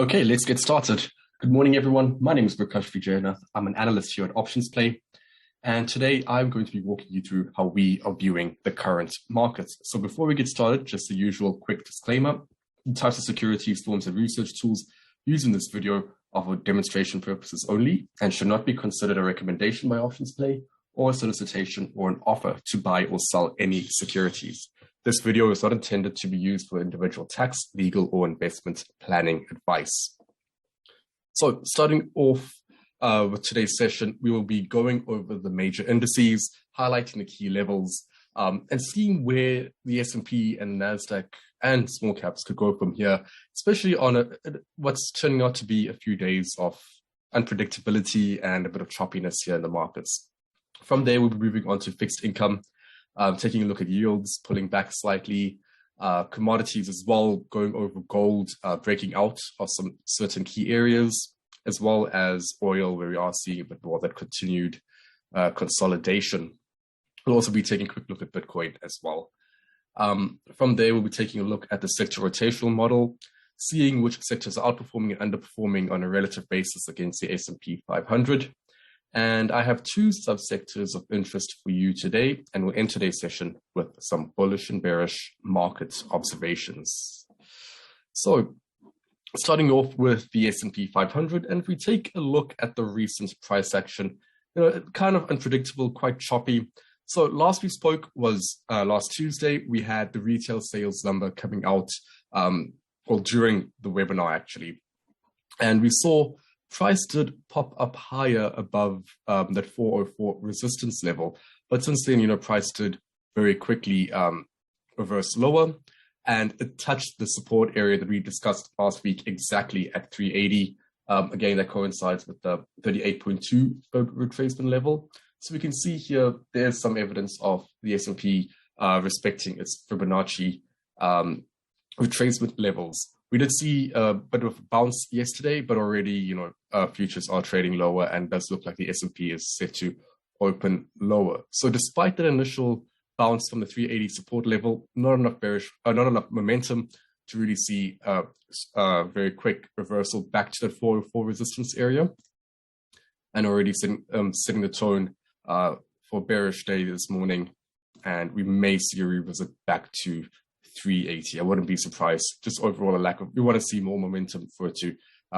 Okay, let's get started. Good morning, everyone. My name is Prakash Vijayanath. I'm an analyst here at Options Play. And today I'm going to be walking you through how we are viewing the current markets. So before we get started, just the usual quick disclaimer. The types of securities, forms, and research tools used in this video are for demonstration purposes only and should not be considered a recommendation by Options Play or a solicitation or an offer to buy or sell any securities. This video is not intended to be used for individual tax, legal, or investment planning advice. So starting off with today's session, we will be going over the major indices, highlighting the key levels, and seeing where the S&P and NASDAQ and small caps could go from here, especially on what's turning out to be a few days of unpredictability and a bit of choppiness here in the markets. From there, we'll be moving on to fixed income, taking a look at yields, pulling back slightly, commodities as well, going over gold, breaking out of some certain key areas, as well as oil, where we are seeing a bit more of that continued consolidation. We'll also be taking a quick look at Bitcoin as well. From there, we'll be taking a look at the sector rotational model, seeing which sectors are outperforming and underperforming on a relative basis against the S&P 500. And I have two subsectors of interest for you today, and we'll end today's session with some bullish and bearish market observations. So starting off with the S&P 500, and if we take a look at the recent price action, kind of unpredictable, quite choppy. So last we spoke was last Tuesday. We had the retail sales number coming out, during the webinar actually, and we saw price did pop up higher above that 404 resistance level. But since then, price did very quickly reverse lower, and it touched the support area that we discussed last week exactly at 380. Again, that coincides with the 38.2 retracement level. So we can see here, there's some evidence of the S&P respecting its Fibonacci retracement levels. We did see a bit of a bounce yesterday, but already, futures are trading lower and does look like the S&P is set to open lower. So despite that initial bounce from the 380 support level, not enough momentum to really see a very quick reversal back to the 404 resistance area, and already setting the tone for bearish day this morning. And we may see a revisit back to 380. I wouldn't be surprised. Just overall we want to see more momentum for it to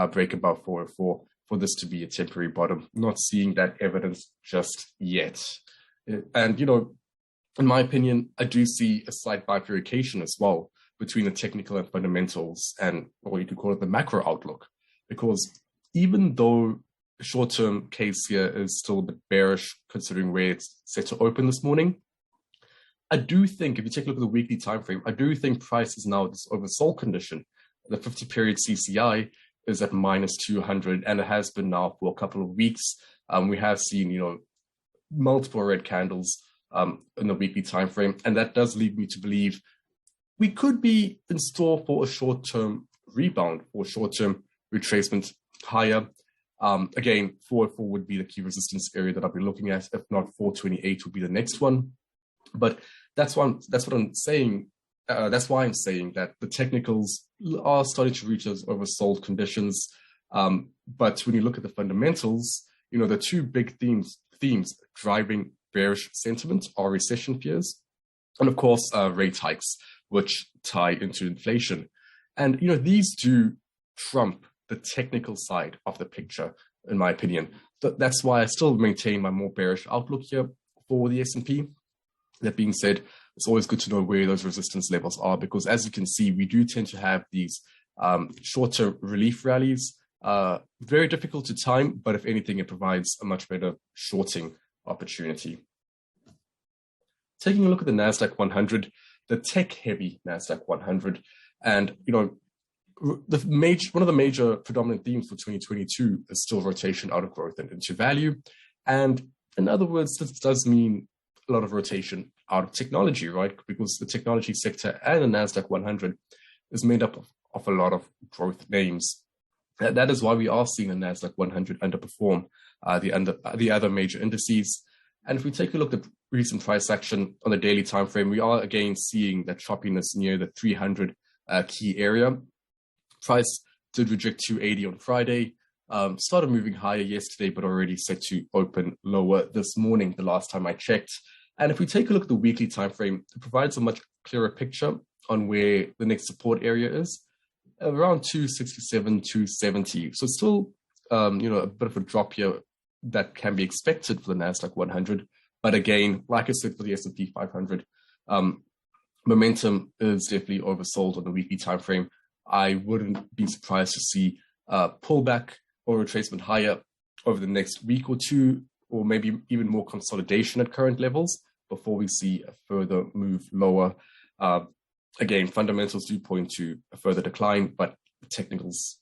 break above 404 for this to be a temporary bottom. Not seeing that evidence just yet. And, in my opinion, I do see a slight bifurcation as well between the technical and fundamentals and what you could call it the macro outlook. Because even though the short-term case here is still a bit bearish considering where it's set to open this morning, I do think, if you take a look at the weekly time frame, I do think price is now this oversold condition. The 50-period CCI is at minus 200, and it has been now for a couple of weeks. We have seen, multiple red candles in the weekly time frame, and that does lead me to believe we could be in store for a short-term rebound or short-term retracement higher. Again, 404 would be the key resistance area that I'll be looking at. If not, 428 would be the next one. But that's what I'm saying. That's why I'm saying that the technicals are starting to reach those oversold conditions. But when you look at the fundamentals, the two big themes driving bearish sentiment are recession fears, and of course rate hikes, which tie into inflation. And these do trump the technical side of the picture, in my opinion. That's why I still maintain my more bearish outlook here for the S&P. That being said, it's always good to know where those resistance levels are, because as you can see, we do tend to have these short-term relief rallies. Very difficult to time, but if anything, it provides a much better shorting opportunity. Taking a look at the NASDAQ 100, the tech-heavy NASDAQ 100, and one of the major predominant themes for 2022 is still rotation out of growth and into value. And in other words, this does mean a lot of rotation out of technology, right? Because the technology sector and the NASDAQ 100 is made up of a lot of growth names. That is why we are seeing the NASDAQ 100 underperform the other major indices. And if we take a look at recent price action on the daily time frame, we are again seeing that choppiness near the 300 key area. Price did reject 280 on Friday, started moving higher yesterday, but already set to open lower this morning, the last time I checked. And if we take a look at the weekly time frame, it provides a much clearer picture on where the next support area is, around 267, 270. So still, a bit of a drop here that can be expected for the NASDAQ 100. But again, like I said, for the S&P 500, momentum is definitely oversold on the weekly time frame. I wouldn't be surprised to see pullback or retracement higher over the next week or two, or maybe even more consolidation at current levels before we see a further move lower. Again, fundamentals do point to a further decline, but technicals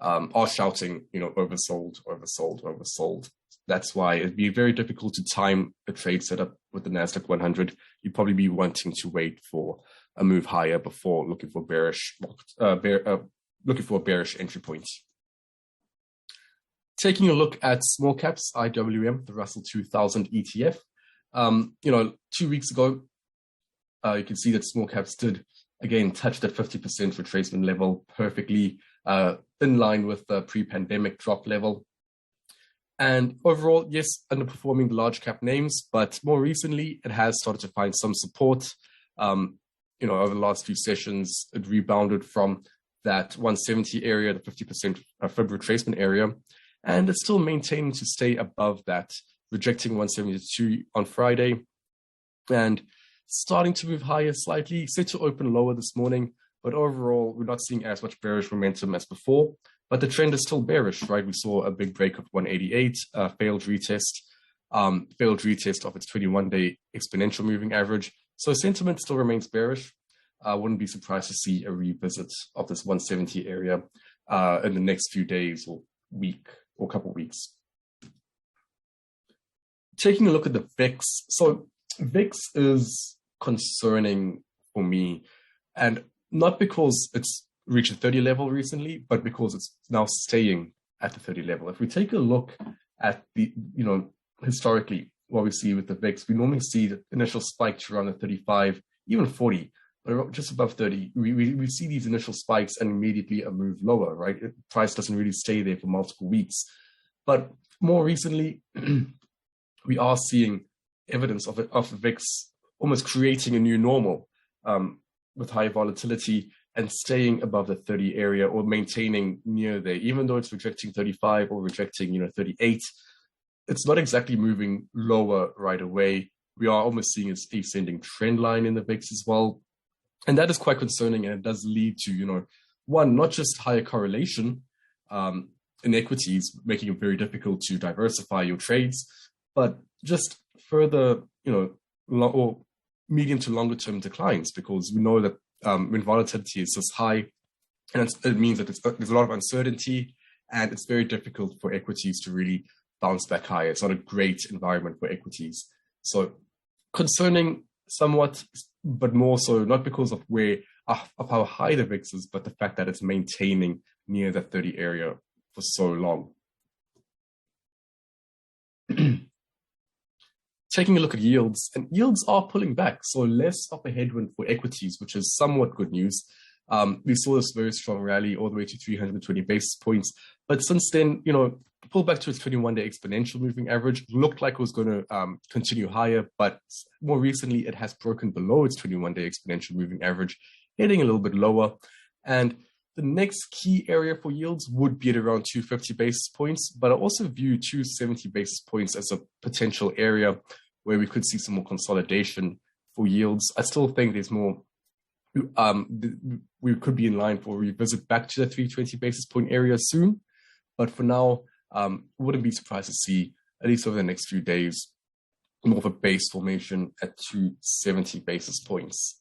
are shouting, oversold, oversold, oversold. That's why it'd be very difficult to time a trade setup with the NASDAQ 100. You'd probably be wanting to wait for a move higher before looking for a bearish entry point. Taking a look at small caps, IWM, the Russell 2000 ETF. 2 weeks ago, you can see that small caps did again touch that 50% retracement level perfectly, in line with the pre-pandemic drop level. And overall, yes, underperforming the large cap names, but more recently, it has started to find some support. Over the last few sessions, it rebounded from that 170 area, the 50% fib retracement area, and it's still maintaining to stay above that, rejecting 172 on Friday, and starting to move higher slightly, set to open lower this morning. But overall, we're not seeing as much bearish momentum as before. But the trend is still bearish, right? We saw a big break of 188, failed retest of its 21-day exponential moving average. So sentiment still remains bearish. I wouldn't be surprised to see a revisit of this 170 area in the next few days or week or couple of weeks. Taking a look at the VIX. So VIX is concerning for me, and not because it's reached a 30 level recently, but because it's now staying at the 30 level. If we take a look at the, historically, what we see with the VIX, we normally see the initial spike to around the 35, even 40, but just above 30. We see these initial spikes and immediately a move lower, right? Price doesn't really stay there for multiple weeks. But more recently, we are seeing evidence of the VIX almost creating a new normal with high volatility and staying above the 30 area or maintaining near there, even though it's rejecting 35 or rejecting 38. It's not exactly moving lower right away. We are almost seeing an ascending trend line in the VIX as well. And that is quite concerning, and it does lead to, one, not just higher correlation in equities, making it very difficult to diversify your trades, but just further, or medium to longer term declines, because we know that when volatility is this high, and it means that there's a lot of uncertainty, and it's very difficult for equities to really bounce back higher. It's not a great environment for equities. So concerning somewhat, but more so not because of how high the VIX is, but the fact that it's maintaining near that 30 area for so long. Taking a look at yields, and yields are pulling back, so less of a headwind for equities, which is somewhat good news. We saw this very strong rally all the way to 320 basis points, but since then, pulled back to its 21-day exponential moving average. Looked like it was going to continue higher, but more recently, it has broken below its 21-day exponential moving average, heading a little bit lower. And the next key area for yields would be at around 250 basis points, but I also view 270 basis points as a potential area where we could see some more consolidation for yields. I still think there's more, we could be in line for a revisit back to the 320 basis point area soon. But for now, wouldn't be surprised to see, at least over the next few days, more of a base formation at 270 basis points.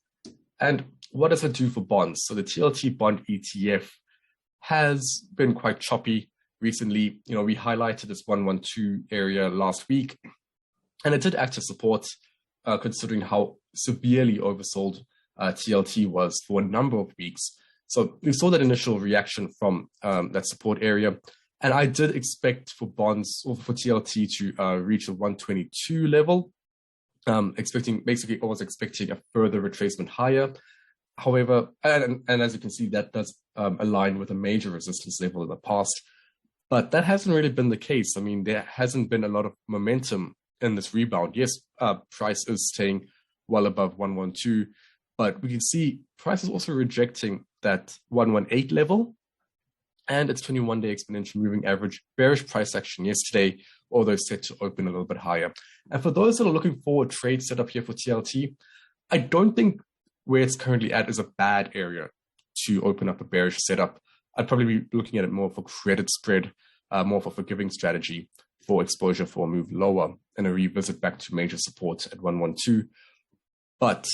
And what does it do for bonds? So the TLT bond ETF has been quite choppy recently. We highlighted this 112 area last week, and it did act as support, considering how severely oversold TLT was for a number of weeks. So we saw that initial reaction from that support area. And I did expect for bonds or for TLT to reach the 122 level, expecting a further retracement higher. However, and as you can see, that does align with a major resistance level in the past, but that hasn't really been the case. I mean, there hasn't been a lot of momentum in this rebound. Yes, price is staying well above 112, but we can see price is also rejecting that 118 level and its 21-day exponential moving average. Bearish price action yesterday, although set to open a little bit higher. And for those that are looking for a trade setup here for TLT, I don't think where it's currently at is a bad area to open up a bearish setup. I'd probably be looking at it more for credit spread, more for forgiving strategy for exposure for a move lower and a revisit back to major support at 112. But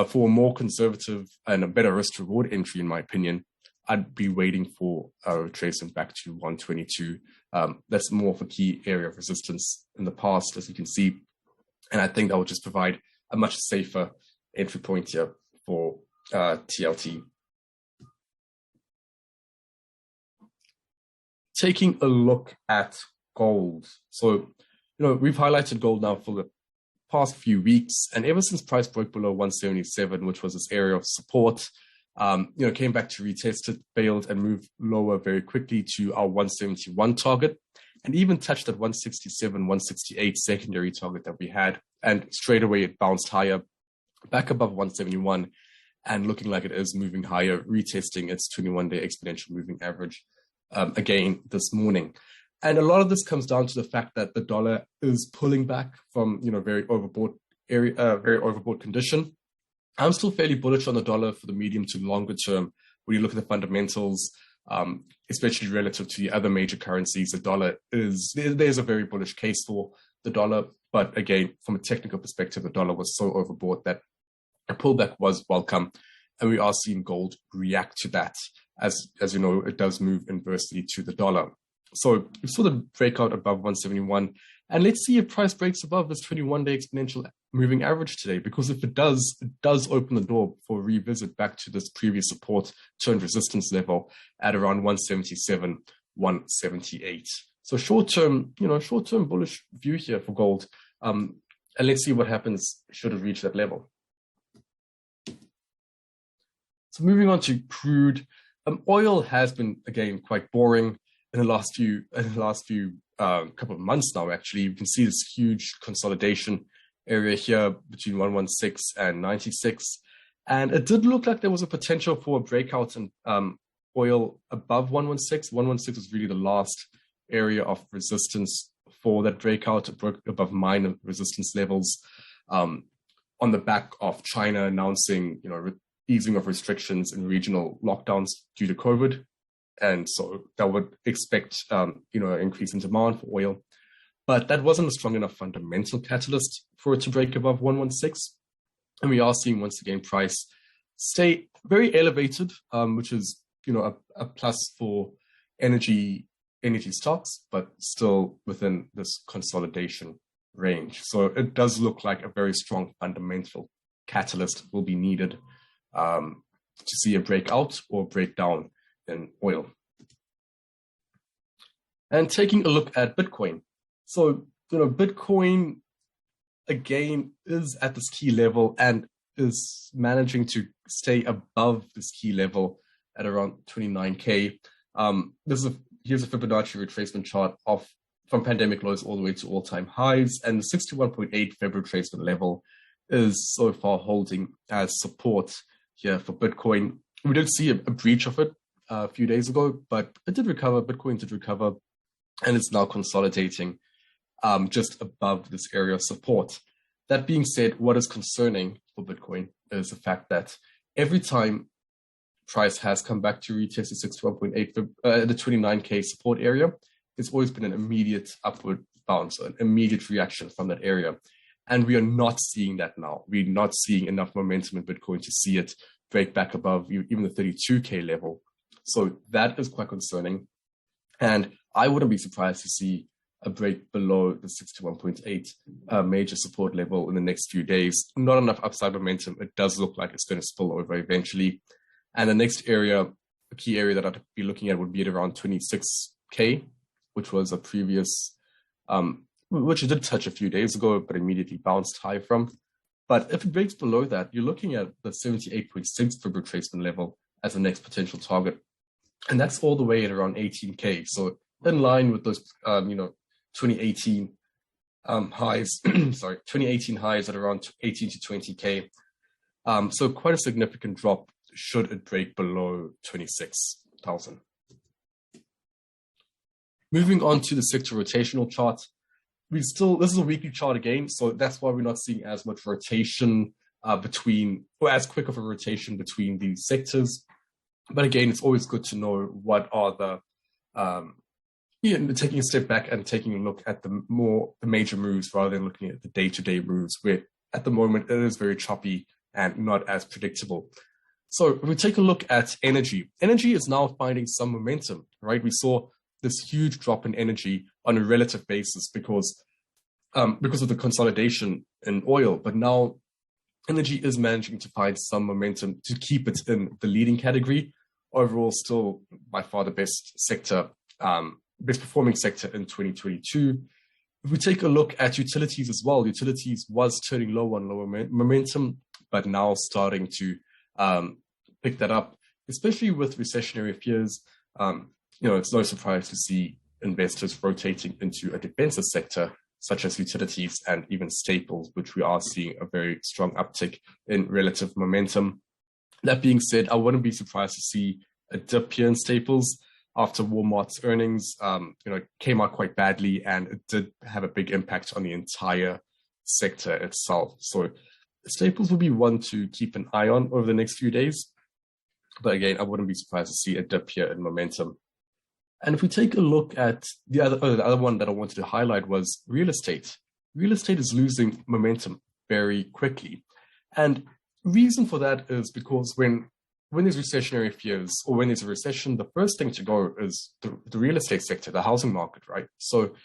for a more conservative and a better risk reward entry, in my opinion, I'd be waiting for a retracement back to 122. That's more of a key area of resistance in the past, as you can see. And I think that will just provide a much safer entry point here for TLT. Taking a look at gold. So, we've highlighted gold now for the past few weeks, and ever since price broke below 177, which was this area of support, came back to retest it, failed, and moved lower very quickly to our 171 target, and even touched that 167, 168 secondary target that we had. And straight away, it bounced higher, back above 171, and looking like it is moving higher, retesting its 21-day exponential moving average again this morning. And a lot of this comes down to the fact that the dollar is pulling back from, very overbought area, very overbought condition. I'm still fairly bullish on the dollar for the medium to longer term. When you look at the fundamentals, especially relative to the other major currencies, the dollar there's a very bullish case for the dollar. But again, from a technical perspective, the dollar was so overbought that a pullback was welcome. And we are seeing gold react to that. As you know, it does move inversely to the dollar. So we saw the breakout above 171. And let's see if price breaks above this 21-day exponential moving average today, because if it does open the door for a revisit back to this previous support turned resistance level at around 177, 178. So short-term bullish view here for gold. And let's see what happens should it reach that level. So moving on to crude, oil has been, again, quite boring in the last few couple of months now. Actually, you can see this huge consolidation area here between 116 and 96, and it did look like there was a potential for a breakout in oil above 116. 116 was really the last area of resistance for that breakout. It broke above minor resistance levels on the back of China announcing, easing of restrictions and regional lockdowns due to COVID. And so that would expect, an increase in demand for oil. But that wasn't a strong enough fundamental catalyst for it to break above 116. And we are seeing, once again, price stay very elevated, which is, a plus for energy stocks, but still within this consolidation range. So it does look like a very strong fundamental catalyst will be needed to see a breakout or breakdown in oil. And taking a look at Bitcoin. So, Bitcoin, again, is at this key level and is managing to stay above this key level at around 29K. Here's a Fibonacci retracement chart from pandemic lows all the way to all-time highs. And the 61.8 February retracement level is so far holding as support here for Bitcoin. We did see a breach of it a few days ago, but it did recover. Bitcoin did recover, and it's now consolidating just above this area of support. That being said, what is concerning for Bitcoin is the fact that every time price has come back to retest the 61.8, the 29K support area, it's always been an immediate upward bounce, an immediate reaction from that area. And we are not seeing that now. We're not seeing enough momentum in Bitcoin to see it break back above even the 32K level. So that is quite concerning. And I wouldn't be surprised to see a break below the 61.8 major support level in the next few days. Not enough upside momentum. It does look like it's going to spill over eventually. And the next area, a key area that I'd be looking at would be at around 26K, which was a previous, which it did touch a few days ago, but immediately bounced high from. But if it breaks below that, you're looking at the 78.6 for retracement level as the next potential target. And that's all the way at around 18K. So in line with those, 2018 highs, 2018 highs at around 18 to 20K. So quite a significant drop should it break below 26,000. Moving on to the sector rotational chart. This is a weekly chart again, so that's why we're not seeing as much rotation as quick of a rotation between these sectors. But again, it's always good to know what are the, taking a step back and taking a look at the major moves rather than looking at the day-to-day moves, where at the moment it is very choppy and not as predictable. So if we take a look at energy is now finding some momentum, right? We saw this huge drop in energy on a relative basis because of the consolidation in oil, but now energy is managing to find some momentum to keep it in the leading category. Overall, still by far the best performing sector in 2022. If we take a look at utilities as well, utilities was turning low on lower momentum, but now starting to pick that up, especially with recessionary fears. It's no surprise to see investors rotating into a defensive sector, such as utilities and even staples, which we are seeing a very strong uptick in relative momentum. That being said, I wouldn't be surprised to see a dip here in staples after Walmart's earnings, came out quite badly, and it did have a big impact on the entire sector itself. So staples will be one to keep an eye on over the next few days. But again, I wouldn't be surprised to see a dip here in momentum. And if we take a look at the other one that I wanted to highlight was real estate. Real estate is losing momentum very quickly. And reason for that is because when there's recessionary fears or when there's a recession, the first thing to go is the real estate sector, the housing market, right? So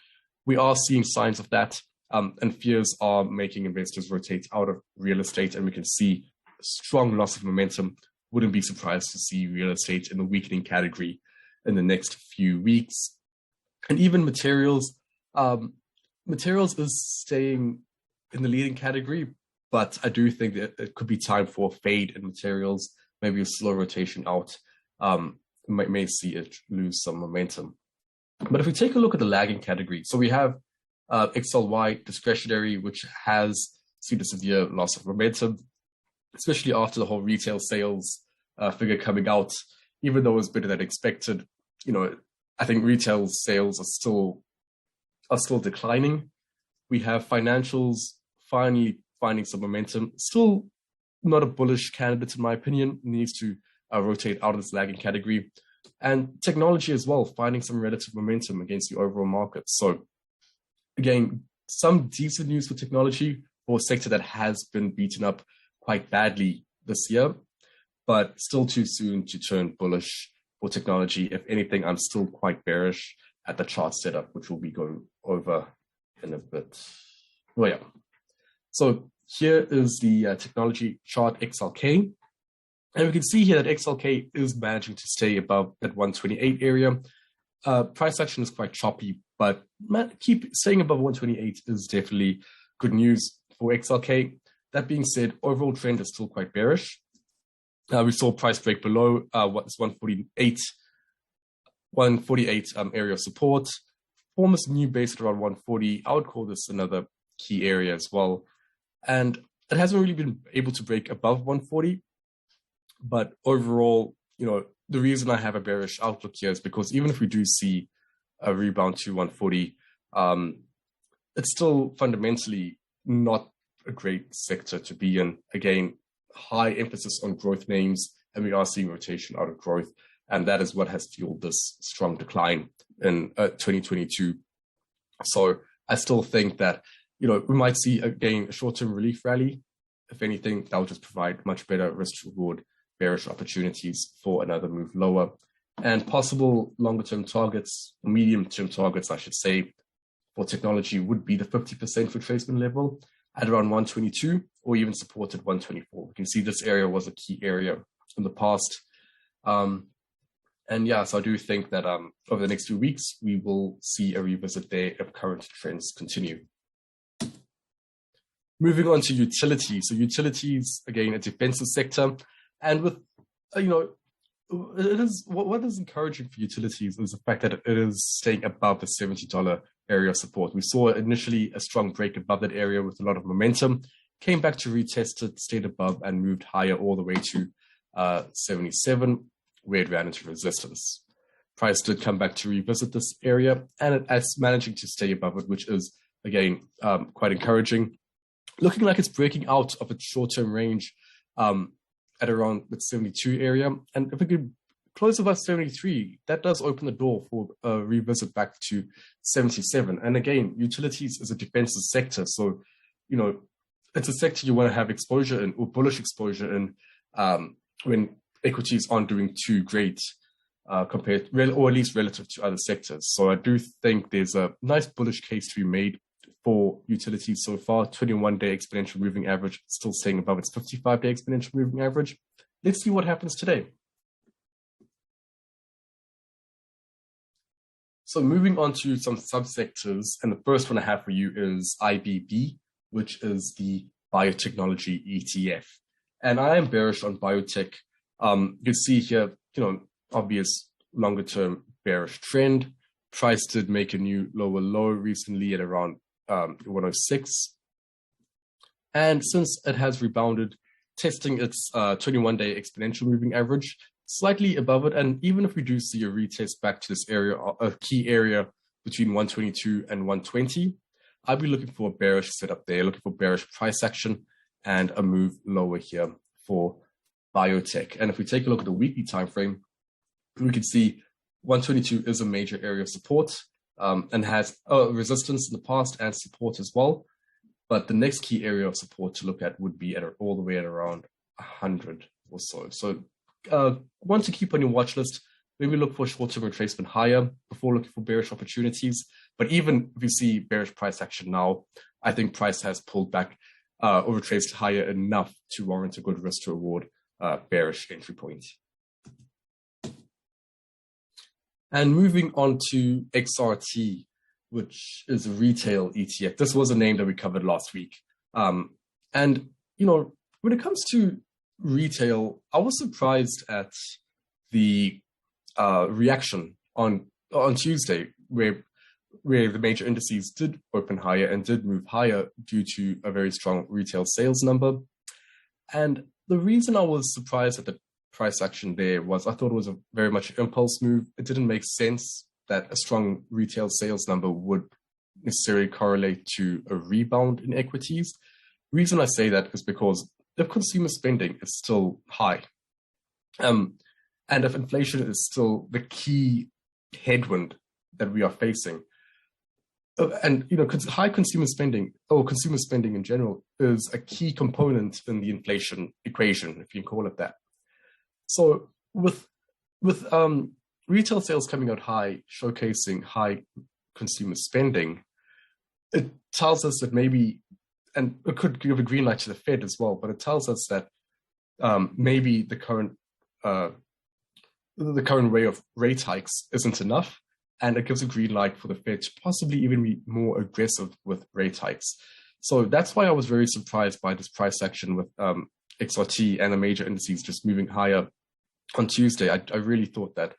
we are seeing signs of that, and fears are making investors rotate out of real estate, and we can see a strong loss of momentum. Wouldn't be surprised to see real estate in the weakening category in the next few weeks. And even materials is staying in the leading category, but I do think that it could be time for a fade in materials, maybe a slow rotation out. May see it lose some momentum. But if we take a look at the lagging category, so we have XLY discretionary, which has seen a severe loss of momentum, especially after the whole retail sales figure coming out. Even though it was better than expected, I think retail sales are still declining. We have financials finally finding some momentum. Still not a bullish candidate, in my opinion. Needs to rotate out of this lagging category. And technology as well, finding some relative momentum against the overall market. So again, some decent news for technology for a sector that has been beaten up quite badly this year, but still too soon to turn bullish for technology. If anything, I'm still quite bearish at the chart setup, which we'll be going over in a bit. Well, yeah. So here is the technology chart XLK. And we can see here that XLK is managing to stay above that 128 area. Price action is quite choppy, but keep staying above 128 is definitely good news for XLK. That being said, overall trend is still quite bearish. We saw price break below what's 148 area of support. Almost new base at around 140. I would call this another key area as well. And it hasn't really been able to break above 140. But overall, the reason I have a bearish outlook here is because even if we do see a rebound to 140, it's still fundamentally not a great sector to be in. Again, high emphasis on growth names, and we are seeing rotation out of growth. And that is what has fueled this strong decline in 2022. So I still think that, we might see, again, a short-term relief rally. If anything, that will just provide much better risk-reward bearish opportunities for another move lower. And possible longer-term targets, medium-term targets, I should say, for technology would be the 50% retracement level at around 122, or even support at 124. We can see this area was a key area in the past. And yeah, so I do think that over the next few weeks, we will see a revisit there if current trends continue. Moving on to utilities. So utilities, again, a defensive sector. And with, it is what is encouraging for utilities is the fact that it is staying above the $70 area of support. We saw initially a strong break above that area with a lot of momentum, came back to retest it, stayed above, and moved higher all the way to 77, where it ran into resistance. Price did come back to revisit this area, and it's managing to stay above it, which is, again, quite encouraging. Looking like it's breaking out of its short-term range at around the 72 area. And if we could close above 73, that does open the door for a revisit back to 77. And again, utilities is a defensive sector. So, it's a sector you want to have exposure in, or bullish exposure in, when equities aren't doing too great compared, or at least relative to other sectors. So I do think there's a nice bullish case to be made for utilities so far. 21-day exponential moving average still staying above its 55-day exponential moving average. Let's see what happens today. So moving on to some subsectors, and the first one I have for you is IBB, which is the biotechnology ETF. And I am bearish on biotech. You can see here, obvious longer-term bearish trend. Price did make a new lower low recently at around 106. And since it has rebounded, testing its 21-day exponential moving average, slightly above it. And even if we do see a retest back to this area, a key area between 122 and 120, I'll be looking for a bearish setup there, looking for bearish price action and a move lower here for biotech. And if we take a look at the weekly time frame, we can see 122 is a major area of support and has resistance in the past and support as well. But the next key area of support to look at would be at all the way at around 100 or so. So want to keep on your watch list. Maybe look for a short-term retracement higher before looking for bearish opportunities. But even if you see bearish price action now, I think price has pulled back or retraced higher enough to warrant a good risk to reward bearish entry point. And moving on to XRT, which is a retail ETF. This was a name that we covered last week. And, when it comes to retail, I was surprised at the reaction on Tuesday, where the major indices did open higher and did move higher due to a very strong retail sales number. And the reason I was surprised at the price action there was I thought it was a very much impulse move. It didn't make sense that a strong retail sales number would necessarily correlate to a rebound in equities. The reason I say that is because if consumer spending is still high, and if inflation is still the key headwind that we are facing, and high consumer spending, or consumer spending in general, is a key component in the inflation equation, if you can call it that. So with retail sales coming out high, showcasing high consumer spending, it tells us that maybe, and it could give a green light to the Fed as well, but it tells us that maybe the current way of rate hikes isn't enough, and it gives a green light for the Fed to possibly even be more aggressive with rate hikes. So that's why I was very surprised by this price action with XRT and the major indices just moving higher on Tuesday. I really thought that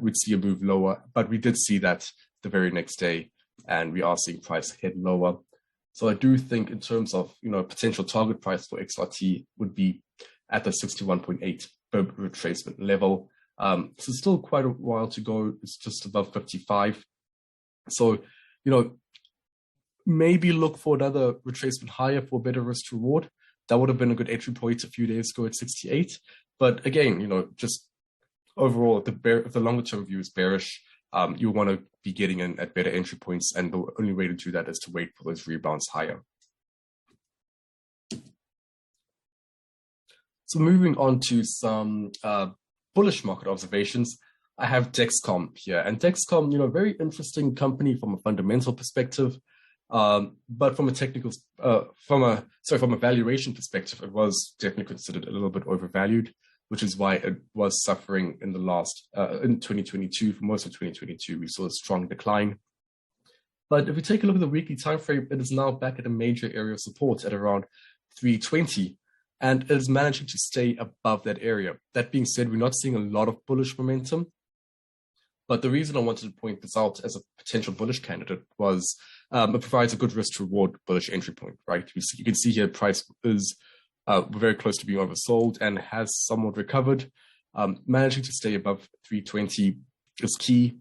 we'd see a move lower, but we did see that the very next day, and we are seeing price head lower. So I do think in terms of potential target price for XRT would be at the 61.8 retracement level. So it's still quite a while to go. It's just above 55. So maybe look for another retracement higher for better risk to reward. That would have been a good entry point a few days ago at 68. But again, just overall, if the longer term view is bearish, you want to be getting in at better entry points, and the only way to do that is to wait for those rebounds higher. So moving on to some bullish market observations, I have Dexcom here, and Dexcom, very interesting company from a fundamental perspective, but from a technical, from a valuation perspective, it was definitely considered a little bit overvalued, which is why it was suffering in 2022. For most of 2022, we saw a strong decline. But if we take a look at the weekly time frame, it is now back at a major area of support at around 320, and it is managing to stay above that area. That being said, we're not seeing a lot of bullish momentum. But the reason I wanted to point this out as a potential bullish candidate was it provides a good risk to reward bullish entry point, right? You can see here price is very close to being oversold and has somewhat recovered. Managing to stay above 320 is key.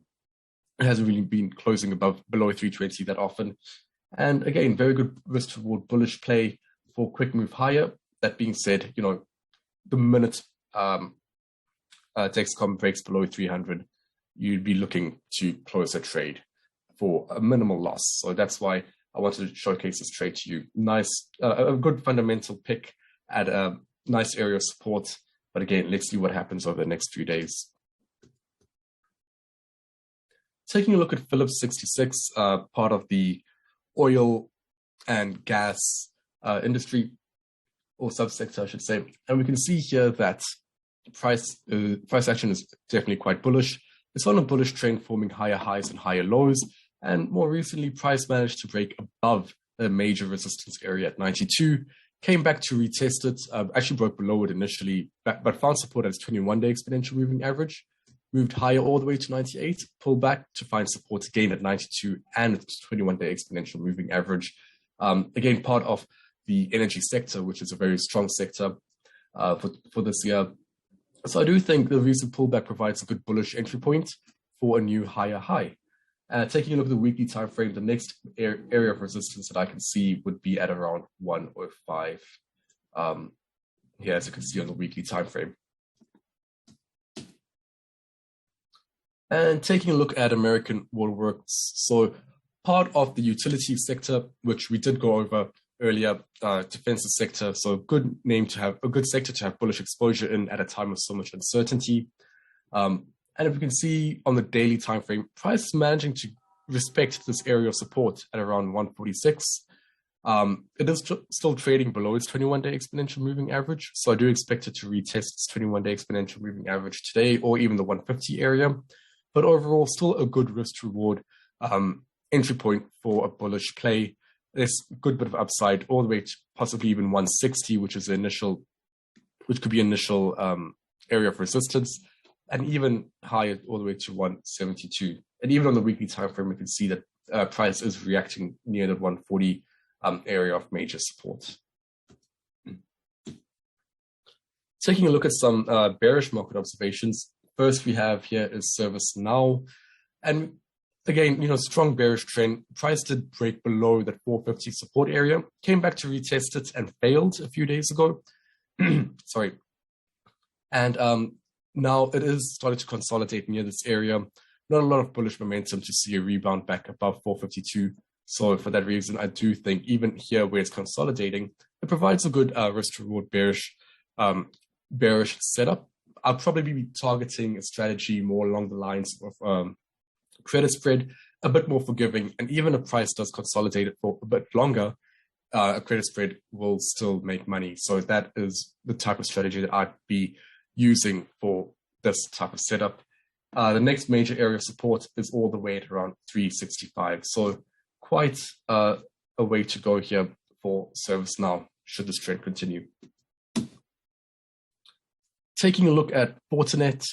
It hasn't really been closing below 320 that often. And again, very good risk to reward bullish play for quick move higher. That being said, the minute Dexcom breaks below 300, you'd be looking to close a trade for a minimal loss. So that's why I wanted to showcase this trade to you. Nice, a good fundamental pick at a nice area of support. But again, let's see what happens over the next few days. Taking a look at Phillips 66, part of the oil and gas industry, or subsector, I should say. And we can see here that price action is definitely quite bullish. It's on a bullish trend, forming higher highs and higher lows. And more recently, price managed to break above the major resistance area at 92, came back to retest it, actually broke below it initially, but found support at its 21-day exponential moving average, moved higher all the way to 98, pulled back to find support again at 92 and its 21-day exponential moving average. Again, part of the energy sector, which is a very strong sector for this year. So I do think the recent pullback provides a good bullish entry point for a new higher high. Taking a look at the weekly time frame, the next area of resistance that I can see would be at around 105. Here, as you can see on the weekly time frame. And taking a look at American Waterworks, so part of the utility sector, which we did go over earlier, defensive sector, so a good sector to have bullish exposure in at a time of so much uncertainty. And if we can see on the daily time frame, price is managing to respect this area of support at around 146. It is still trading below its 21-day exponential moving average, so I do expect it to retest its 21-day exponential moving average today, or even the 150 area. But overall, still a good risk to reward entry point for a bullish play. There's a good bit of upside all the way to possibly even 160, which could be initial area of resistance, and even higher all the way to 172. And even on the weekly time frame, we can see that price is reacting near the 140 area of major support. Taking a look at some bearish market observations. First, we have here is ServiceNow, and again, strong bearish trend. Price did break below that 450 support area, came back to retest it and failed a few days ago. Sorry. And now it is starting to consolidate near this area. Not a lot of bullish momentum to see a rebound back above 452. So for that reason, I do think even here where it's consolidating, it provides a good risk to reward bearish setup. I'll probably be targeting a strategy more along the lines of credit spread, a bit more forgiving, and even if price does consolidate it for a bit longer, a credit spread will still make money. So that is the type of strategy that I'd be using for this type of setup. The next major area of support is all the way at around 365. So quite a way to go here for ServiceNow, should this trend continue. Taking a look at Fortinet.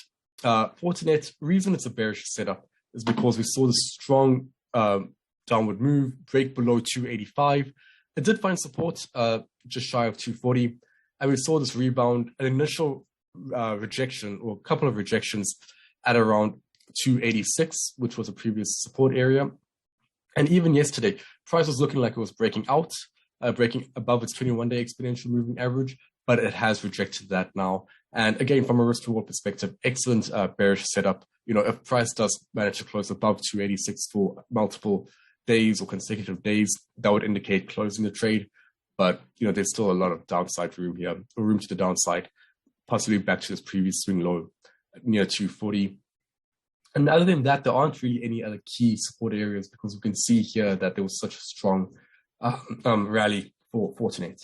Fortinet, reason it's a bearish setup is because we saw this strong downward move, break below 285. It did find support just shy of 240, and we saw this rebound, an initial rejection or a couple of rejections at around 286, which was a previous support area. And even yesterday, price was looking like it was breaking out, breaking above its 21-day exponential moving average, but it has rejected that now. And again, from a risk reward perspective, excellent bearish setup. If price does manage to close above 286 for multiple days or consecutive days, that would indicate closing the trade. But there's still a lot of downside room here, or room to the downside, possibly back to this previous swing low near 240. And other than that, there aren't really any other key support areas, because we can see here that there was such a strong rally for Fortinet.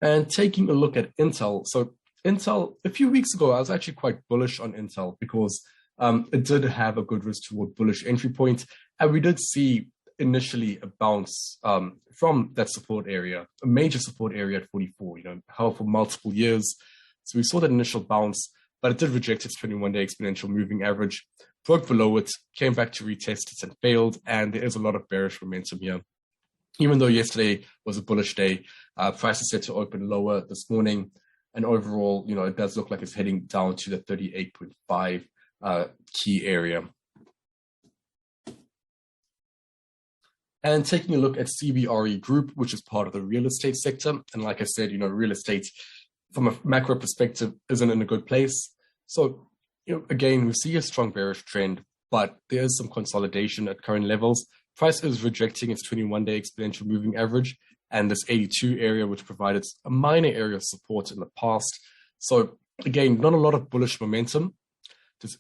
And taking a look at Intel. So Intel, a few weeks ago, I was actually quite bullish on Intel because it did have a good risk toward bullish entry point, and we did see initially a bounce from that support area, a major support area at 44, held for multiple years. So we saw that initial bounce, but it did reject its 21-day exponential moving average, broke below it, came back to retest it and failed, and there is a lot of bearish momentum here. Even though yesterday was a bullish day, price is set to open lower this morning, and overall, it does look like it's heading down to the 38.5 key area. And taking a look at CBRE Group, which is part of the real estate sector, and like I said, real estate from a macro perspective isn't in a good place. So, again, we see a strong bearish trend, but there is some consolidation at current levels. Price is rejecting its 21-day exponential moving average and this 82 area, which provided a minor area of support in the past. So again, not a lot of bullish momentum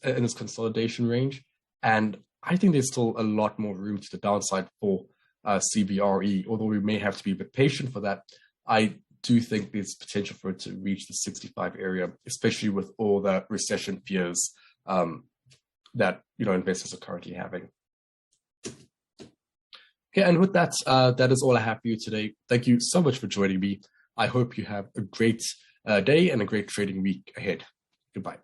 in this consolidation range. And I think there's still a lot more room to the downside for CBRE, although we may have to be a bit patient for that. I do think there's potential for it to reach the 65 area, especially with all the recession fears that investors are currently having. Okay, and with that, that is all I have for you today. Thank you so much for joining me. I hope you have a great day and a great trading week ahead. Goodbye.